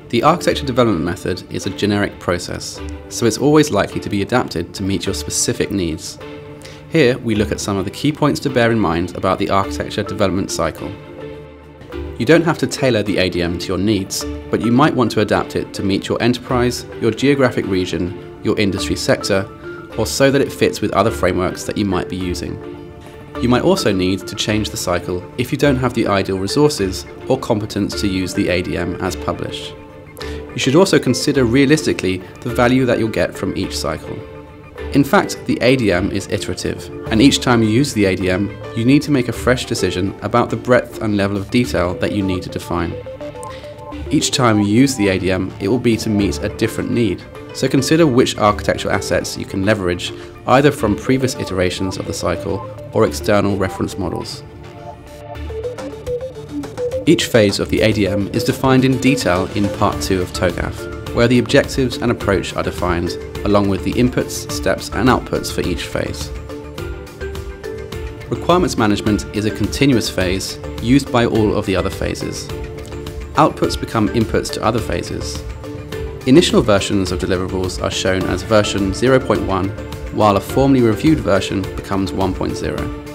The architecture development method is a generic process, so it's always likely to be adapted to meet your specific needs. Here we look at some of the key points to bear in mind about the architecture development cycle. You don't have to tailor the ADM to your needs, but you might want to adapt it to meet your enterprise, your geographic region, your industry sector, or so that it fits with other frameworks that you might be using. You might also need to change the cycle if you don't have the ideal resources or competence to use the ADM as published. You should also consider realistically the value that you'll get from each cycle. In fact, the ADM is iterative, and each time you use the ADM, you need to make a fresh decision about the breadth and level of detail that you need to define. Each time you use the ADM, it will be to meet a different need, so consider which architectural assets you can leverage either from previous iterations of the cycle or external reference models. Each phase of the ADM is defined in detail in Part 2 of TOGAF, where the objectives and approach are defined, along with the inputs, steps and outputs for each phase. Requirements management is a continuous phase used by all of the other phases. Outputs become inputs to other phases. Initial versions of deliverables are shown as version 0.1, while a formally reviewed version becomes 1.0.